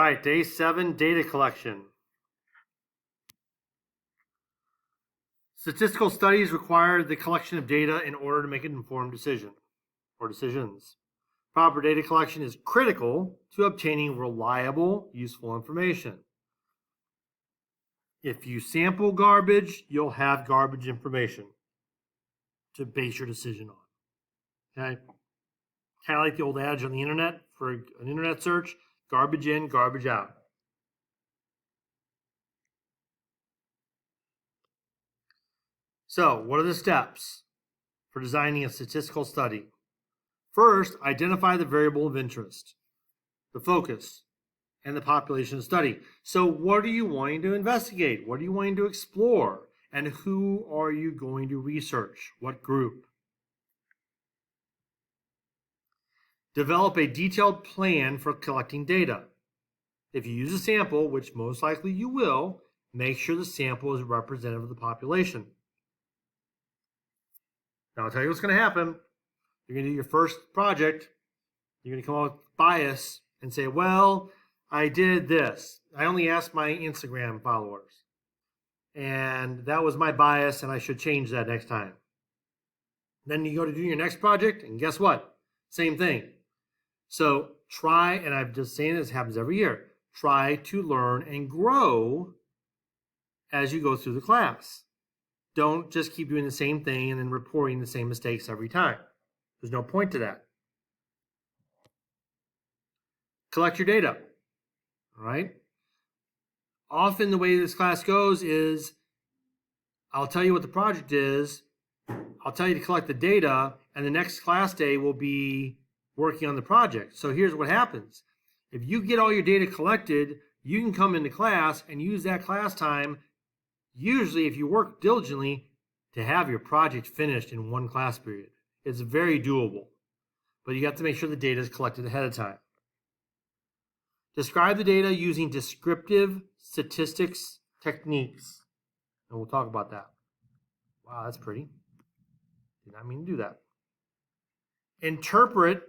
right, day 7, data collection. Statistical studies require the collection of data in order to make an informed decision or decisions. Proper data collection is critical to obtaining reliable, useful information. If you sample garbage, you'll have garbage information to base your decision on. Okay? Kind of like the old adage on the internet for an internet search, garbage in, garbage out. So, what are the steps for designing a statistical study? First, identify the variable of interest, the focus, and the population study. So, what are you wanting to investigate? What are you wanting to explore? And who are you going to research? What group? Develop a detailed plan for collecting data. If you use a sample, which most likely you will, make sure the sample is representative of the population. Now, I'll tell you what's going to happen. You're going to do your first project. You're going to come up with bias and say, well, I did this. I only asked my Instagram followers. And that was my bias, and I should change that next time. Then you go to do your next project, and guess what? Same thing. So try, and I'm just saying this happens every year, try to learn and grow as you go through the class. Don't just keep doing the same thing and then reporting the same mistakes every time. There's no point to that. Collect your data. All right? Often the way this class goes is I'll tell you what the project is, I'll tell you to collect the data, and the next class day will be working on the project. So here's what happens. If you get all your data collected, you can come into class and use that class time, usually if you work diligently, to have your project finished in one class period. It's very doable, but you have to make sure the data is collected ahead of time. Describe the data using descriptive statistics techniques, and we'll talk about that. Wow, that's pretty. Did not mean to do that. Interpret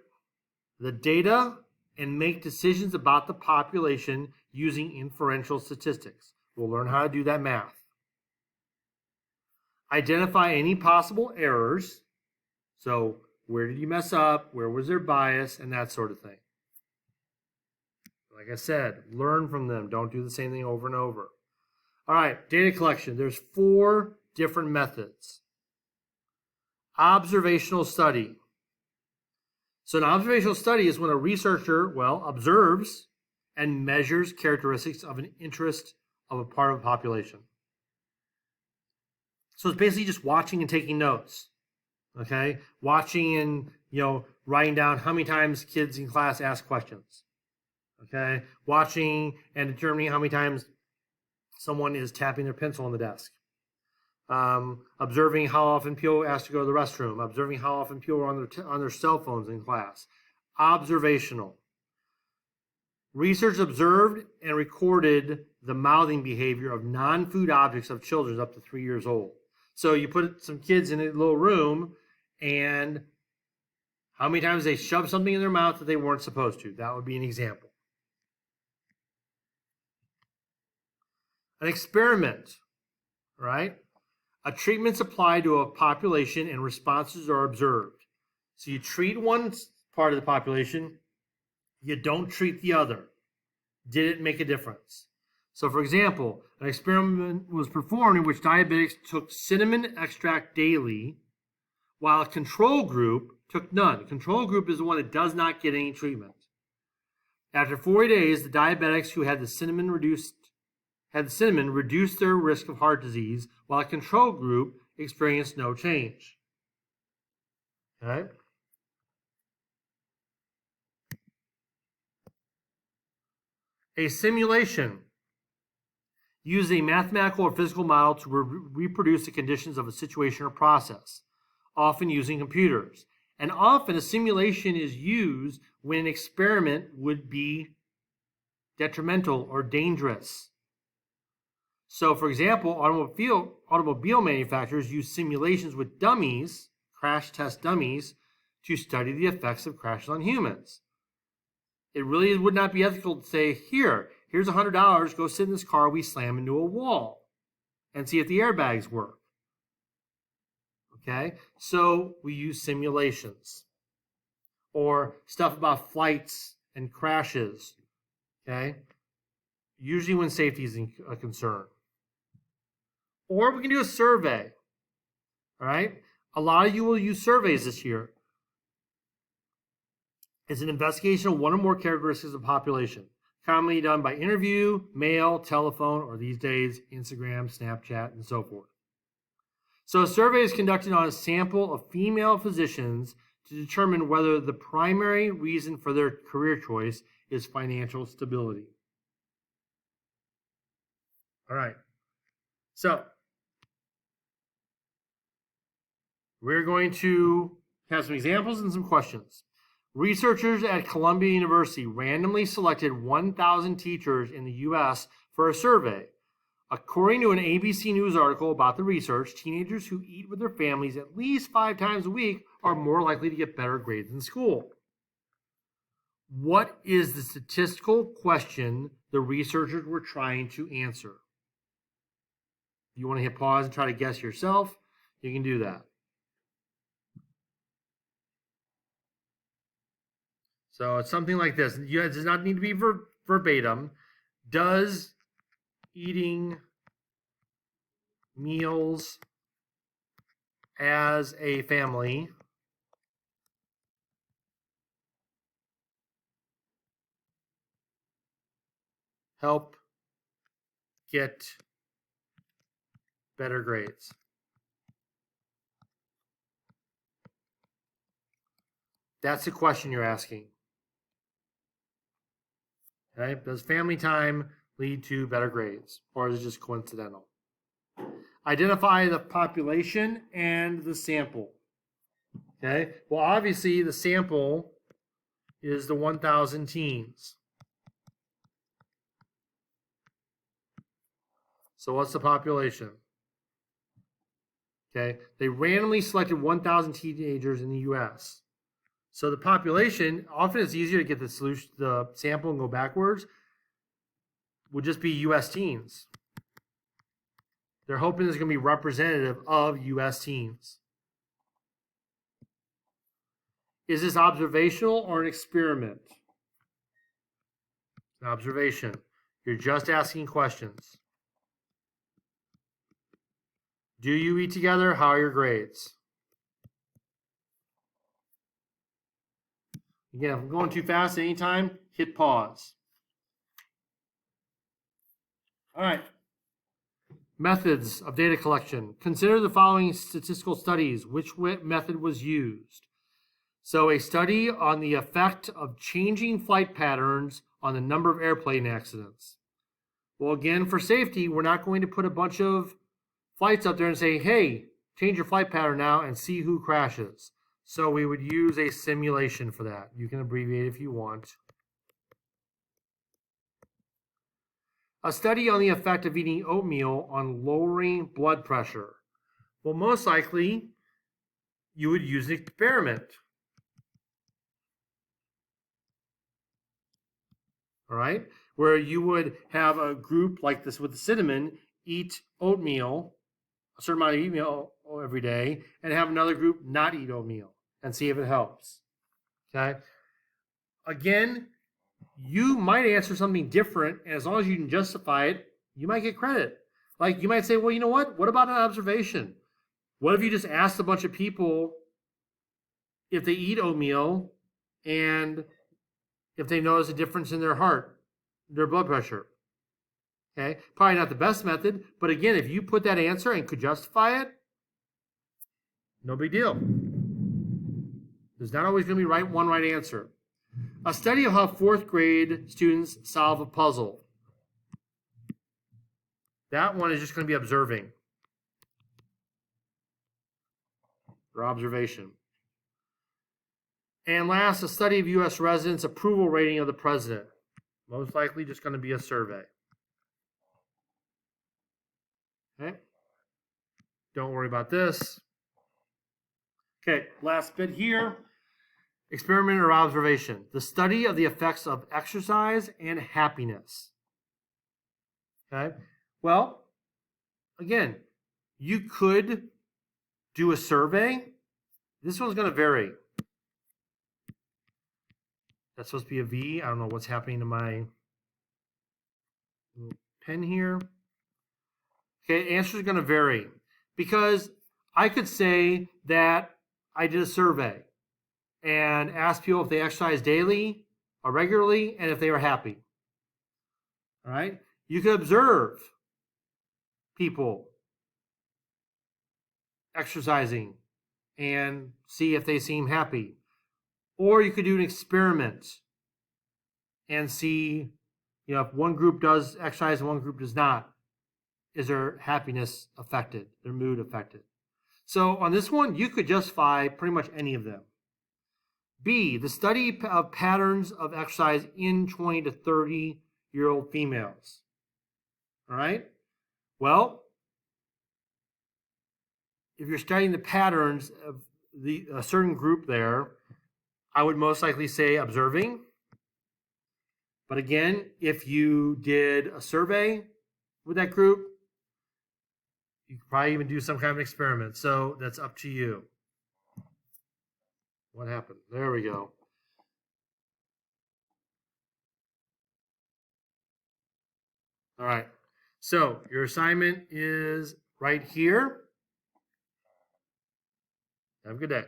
the data and make decisions about the population using inferential statistics. We'll learn how to do that math. Identify any possible errors. So where did you mess up? Where was there bias? And that sort of thing. Like I said, learn from them. Don't do the same thing over and over. All right, data collection. There's 4 different methods. Observational study. So an observational study is when a researcher, observes and measures characteristics of an interest of a part of a population. So it's basically just watching and taking notes. Okay? Watching and, writing down how many times kids in class ask questions. Okay? Watching and determining how many times someone is tapping their pencil on the desk. Observing how often people ask to go to the restroom. Observing how often people are on their cell phones in class. Observational. Research observed and recorded the mouthing behavior of non-food objects of children up to 3 years old. So you put some kids in a little room, and how many times they shoved something in their mouth that they weren't supposed to. That would be an example. An experiment, right? A treatment's applied to a population and responses are observed. So you treat one part of the population, you don't treat the other. Did it make a difference? So for example, an experiment was performed in which diabetics took cinnamon extract daily, while a control group took none. The control group is the one that does not get any treatment. After 40 days, the diabetics who had the cinnamon reduced their risk of heart disease, while a control group experienced no change. Okay? A simulation. Use a mathematical or physical model to reproduce the conditions of a situation or process, often using computers. And often a simulation is used when an experiment would be detrimental or dangerous. So, for example, automobile manufacturers use simulations with dummies, crash test dummies, to study the effects of crashes on humans. It really would not be ethical to say, here's $100, go sit in this car we slam into a wall and see if the airbags work. Okay, so we use simulations or stuff about flights and crashes. Okay, usually when safety is a concern. Or we can do a survey. All right, a lot of you will use surveys this year. It's an investigation of one or more characteristics of the population, commonly done by interview, mail, telephone, or these days, Instagram, Snapchat, and so forth. So a survey is conducted on a sample of female physicians to determine whether the primary reason for their career choice is financial stability. All right. So we're going to have some examples and some questions. Researchers at Columbia University randomly selected 1,000 teachers in the U.S. for a survey. According to an ABC News article about the research, teenagers who eat with their families at least 5 times a week are more likely to get better grades in school. What is the statistical question the researchers were trying to answer? If you want to hit pause and try to guess yourself, you can do that. So it's something like this. It does not need to be verbatim. Does eating meals as a family help get better grades? That's the question you're asking. Okay? Does family time lead to better grades, or is it just coincidental? Identify the population and the sample. Okay? Well, obviously, the sample is the 1,000 teens. So what's the population? Okay? They randomly selected 1,000 teenagers in the U.S. So the population, often it's easier to get the sample and go backwards, would just be U.S. teens. They're hoping it's going to be representative of U.S. teens. Is this observational or an experiment? An observation. You're just asking questions. Do you eat together? How are your grades? Again, if I'm going too fast at any time, hit pause. All right. Methods of data collection. Consider the following statistical studies. Which method was used? So a study on the effect of changing flight patterns on the number of airplane accidents. Well, again, for safety, we're not going to put a bunch of flights up there and say, hey, change your flight pattern now and see who crashes. So we would use a simulation for that. You can abbreviate if you want. A study on the effect of eating oatmeal on lowering blood pressure. Well, most likely, you would use an experiment. All right, where you would have a group like this with the cinnamon eat oatmeal, a certain amount of oatmeal every day, and have another group not eat oatmeal and see if it helps. Okay. Again, you might answer something different, and as long as you can justify it, you might get credit. Like you might say, well, you know what? What about an observation? What if you just asked a bunch of people if they eat oatmeal and if they notice a difference in their heart, their blood pressure? Okay, probably not the best method, but again, if you put that answer and could justify it, no big deal. There's not always going to be one right answer. A study of how 4th grade students solve a puzzle. That one is just going to be observing. Or observation. And last, a study of U.S. residents' approval rating of the president. Most likely just going to be a survey. Okay. Don't worry about this. Okay, last bit here Experiment or observation. The study of the effects of exercise and happiness. Okay. Well, again, you could do a survey. This one's going to vary. That's supposed to be a V. I don't know what's happening to my pen here. Okay, answer is going to vary because I could say that I did a survey and asked people if they exercise daily or regularly and if they were happy. All right. You could observe people exercising and see if they seem happy. Or you could do an experiment and see, if one group does exercise and one group does not, is their happiness affected, their mood affected? So on this one, you could justify pretty much any of them. B, the study of patterns of exercise in 20 to 30-year-old females. All right? Well, if you're studying the patterns of a certain group there, I would most likely say observing. But again, if you did a survey with that group, you could probably even do some kind of experiment. So that's up to you. What happened? There we go. All right. So your assignment is right here. Have a good day.